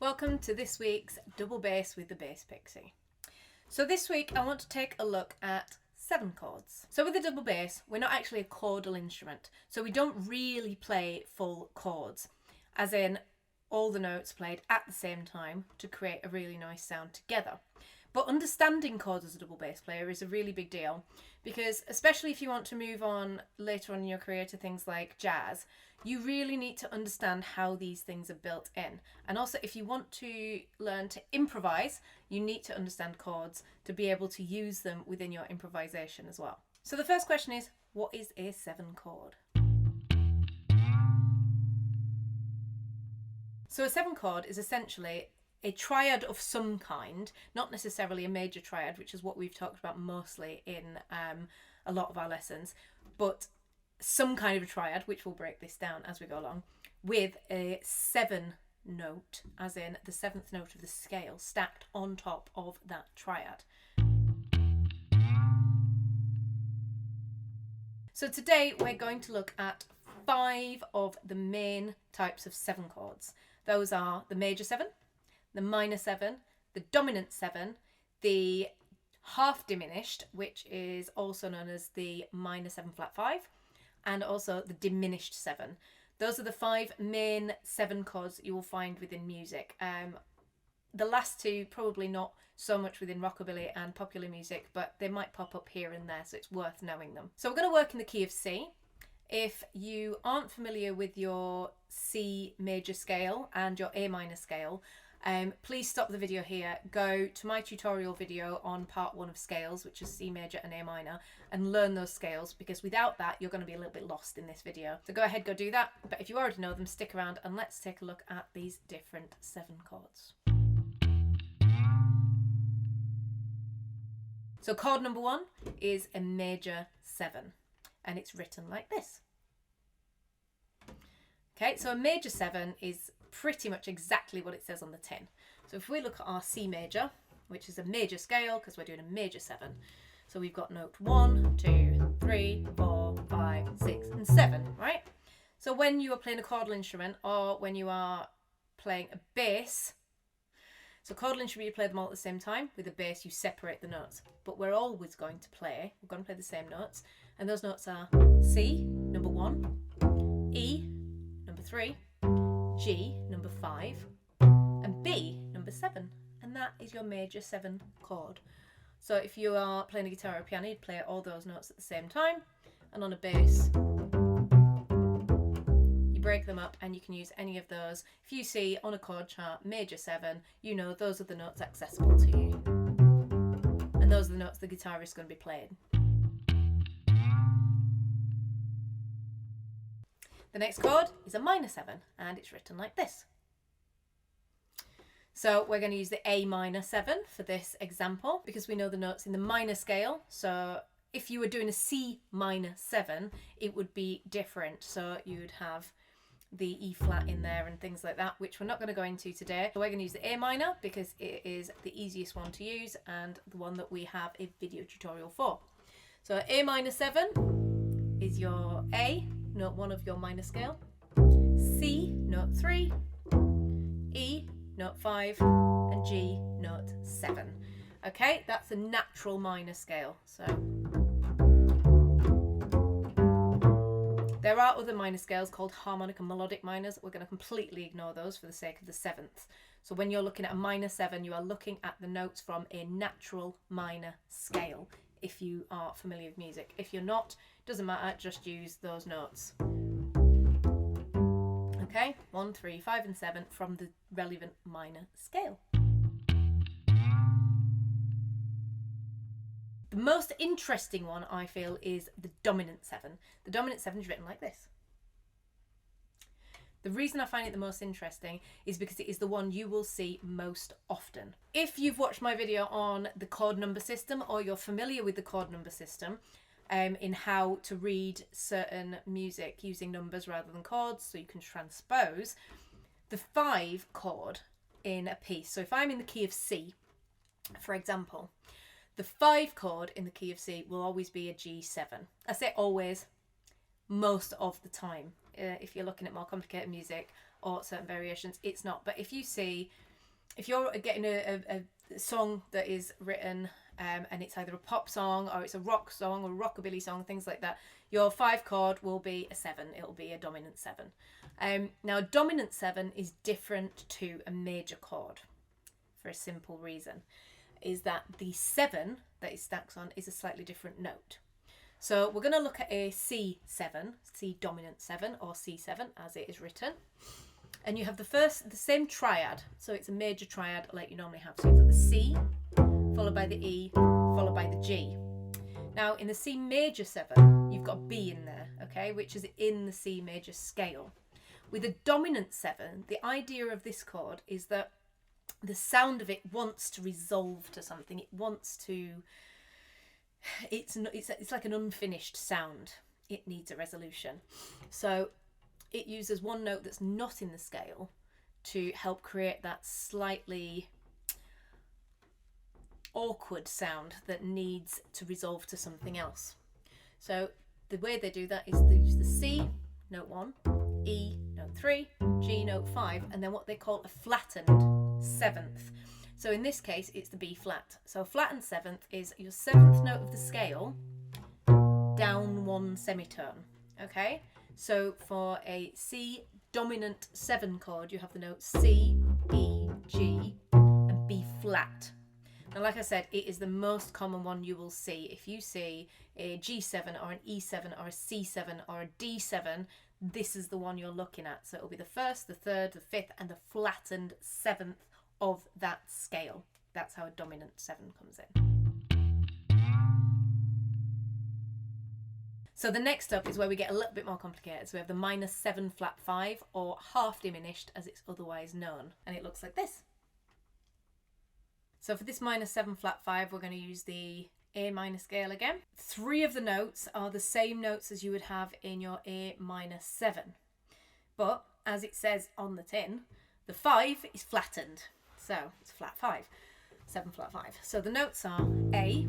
Welcome to this week's Double Bass with the Bass Pixie. So this week I want to take a look at 7 chords. So with the double bass, we're not actually a chordal instrument, so we don't really play full chords, as in all the notes played at the same time to create a really nice sound together. But understanding chords as a double bass player is a really big deal, because especially if you want to move on later on in your career to things like jazz, you really need to understand how these things are built in. And also, if you want to learn to improvise, you need to understand chords to be able to use them within your improvisation as well. So the first question is, what is a 7 chord? So a 7 chord is essentially a triad of some kind, not necessarily a major triad, which is what we've talked about mostly in a lot of our lessons, but some kind of a triad, which we'll break this down as we go along, with a 7 note, as in the 7th note of the scale, stacked on top of that triad. So today we're going to look at 5 of the main types of 7 chords. Those are the major 7, the minor 7, the dominant 7, the half-diminished, which is also known as the minor 7 flat 5, and also the diminished 7. Those are the 5 main 7 chords that you will find within music. The last 2 probably not so much within rockabilly and popular music, but they might pop up here and there, so it's worth knowing them. So we're going to work in the key of C. If you aren't familiar with your C major scale and your A minor scale, please stop the video here, go to my tutorial video on part 1 of scales, which is C major and A minor, and learn those scales, because without that you're going to be a little bit lost in this video. So go ahead, go do that, but if you already know them, stick around and let's take a look at these different 7 chords. So chord number 1 is a major 7, and it's written like this. Okay, so a major 7 is pretty much exactly what it says on the tin. So if we look at our C major, which is a major scale because we're doing a major 7, so we've got note 1, 2, 3, 4, 5, 6 and 7, right? So when you are playing a chordal instrument, or when you are playing a bass, so chordal instrument you play them all at the same time. With a bass you separate the notes, but we're always going to play the same notes, and those notes are C, number 1, E, number 3, G, number 5, and B, number 7, and that is your major 7 chord. So if you are playing a guitar or a piano, you'd play all those notes at the same time, and on a bass you break them up and you can use any of those. If you see on a chord chart major 7, you know those are the notes accessible to you, and those are the notes the guitarist is going to be playing. The next chord is a minor 7, and it's written like this. So we're going to use the A minor 7 for this example, because we know the notes in the minor scale. So if you were doing a C minor 7, it would be different. So you would have the E flat in there and things like that, which we're not going to go into today. So we're going to use the A minor because it is the easiest one to use and the one that we have a video tutorial for. So A minor 7 is your A, note 1 of your minor scale, C, note 3, E, note 5, and G, note 7. Okay, that's a natural minor scale. So there are other minor scales called harmonic and melodic minors. We're going to completely ignore those for the sake of the 7th. So when you're looking at a minor 7, you are looking at the notes from a natural minor scale, if you are familiar with music. If you're not, doesn't matter, just use those notes. Okay, 1, 3, 5 and 7 from the relevant minor scale. The most interesting one, I feel, is the dominant 7. The dominant 7 is written like this. The reason I find it the most interesting is because it is the one you will see most often. If you've watched my video on the chord number system, or you're familiar with the chord number system, in how to read certain music using numbers rather than chords, so you can transpose, the 5 chord in a piece. So if I'm in the key of C, for example, the 5 chord in the key of C will always be a G7. I say always, most of the time. If you're looking at more complicated music or certain variations, it's not. But if you see if you're getting a song that is written and it's either a pop song or it's a rock song or a rockabilly song, things like that, your 5 chord will be a 7. It'll be a dominant 7. Now, a dominant 7 is different to a major chord for a simple reason, is that the 7 that it stacks on is a slightly different note. So we're going to look at a C7, C dominant 7, or C7 as it is written. And you have the same triad, so it's a major triad like you normally have. So you've got the C, followed by the E, followed by the G. Now in the C major 7, you've got B in there, okay, which is in the C major scale. With a dominant 7, the idea of this chord is that the sound of it wants to resolve to something. It wants to, it's like an unfinished sound. It needs a resolution. So it uses one note that's not in the scale to help create that slightly awkward sound that needs to resolve to something else. So the way they do that is they use the C, note 1, E, note 3, G, note 5, and then what they call a flattened 7th. So in this case, it's the B flat. So a flattened 7th is your 7th note of the scale down 1 semitone, okay? So for a C dominant 7 chord, you have the notes C, E, G, and B flat. Now, like I said, it is the most common one you will see. If you see a G7 or an E7 or a C7 or a D7, this is the one you're looking at. So it'll be the 1st, the 3rd, the 5th, and the flattened 7th of that scale. That's how a dominant 7 comes in. So the next up is where we get a little bit more complicated. So we have the minor 7 flat 5, or half diminished as it's otherwise known. And it looks like this. So for this minor 7 flat 5, we're going to use the A minor scale again. 3 of the notes are the same notes as you would have in your A minor 7. But as it says on the tin, the 5 is flattened. So it's flat 5, 7 flat 5. So the notes are A,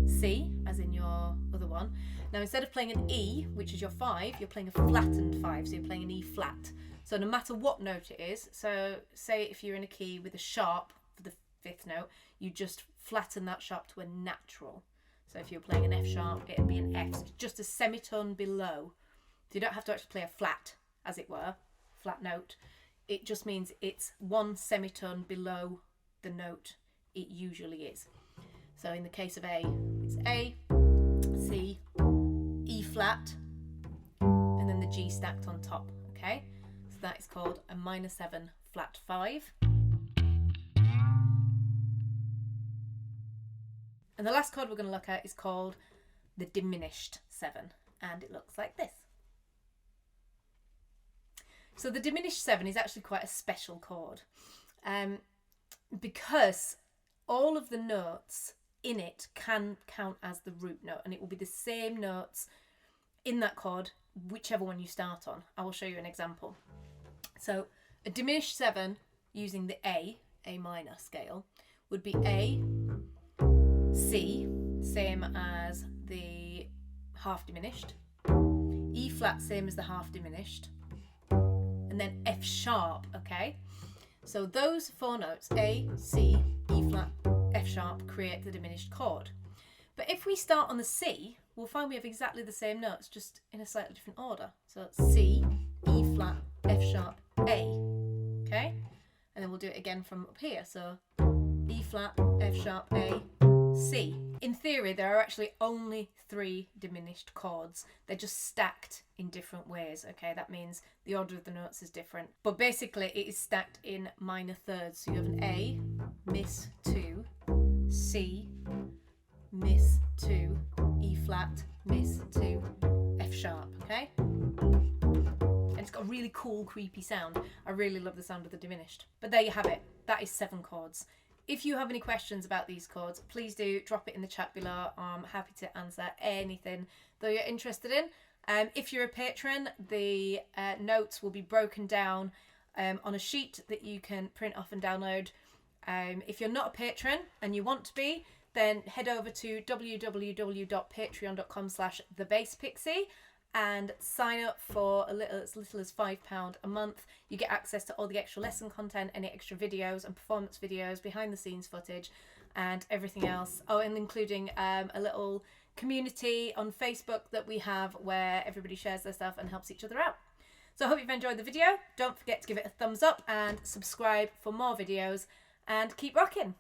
C, as in your other one. Now instead of playing an E, which is your 5, you're playing a flattened 5, so you're playing an E flat. So no matter what note it is, so say if you're in a key with a sharp for the 5th note, you just flatten that sharp to a natural. So if you're playing an F sharp, it'd be an F, so just a semitone below. So you don't have to actually play a flat, as it were, flat note. It just means it's 1 semitone below the note it usually is. So in the case of A, it's A, C, E flat, and then the G stacked on top, okay? So that is called a minor 7 flat 5. And the last chord we're going to look at is called the diminished 7, and it looks like this. So the diminished 7 is actually quite a special chord because all of the notes in it can count as the root note, and it will be the same notes in that chord, whichever one you start on. I will show you an example. So a diminished 7 using the A minor scale would be A, C, same as the half diminished, E flat, same as the half diminished, and then F sharp, okay? So those 4 notes, A, C, E flat, F sharp, create the diminished chord. But if we start on the C, we'll find we have exactly the same notes, just in a slightly different order. So it's C, E flat, F sharp, A, okay? And then we'll do it again from up here. So E flat, F sharp, A, C. In theory, there are actually only 3 diminished chords. They're just stacked in different ways, okay? That means the order of the notes is different. But basically, it is stacked in minor thirds. So you have an A, miss 2, C, miss 2, E flat, miss 2, F sharp, okay? And it's got a really cool, creepy sound. I really love the sound of the diminished. But there you have it. That is 7 chords. If you have any questions about these chords, please do drop it in the chat below. I'm happy to answer anything that you're interested in. If you're a patron, the notes will be broken down on a sheet that you can print off and download. If you're not a patron and you want to be, then head over to www.patreon.com/thebasspixie and sign up for as little as £5 a month. You get access to all the extra lesson content, any extra videos and performance videos, behind the scenes footage and everything else. Oh, and including a little community on Facebook that we have where everybody shares their stuff and helps each other out. So I hope you've enjoyed the video. Don't forget to give it a thumbs up and subscribe for more videos, and keep rocking.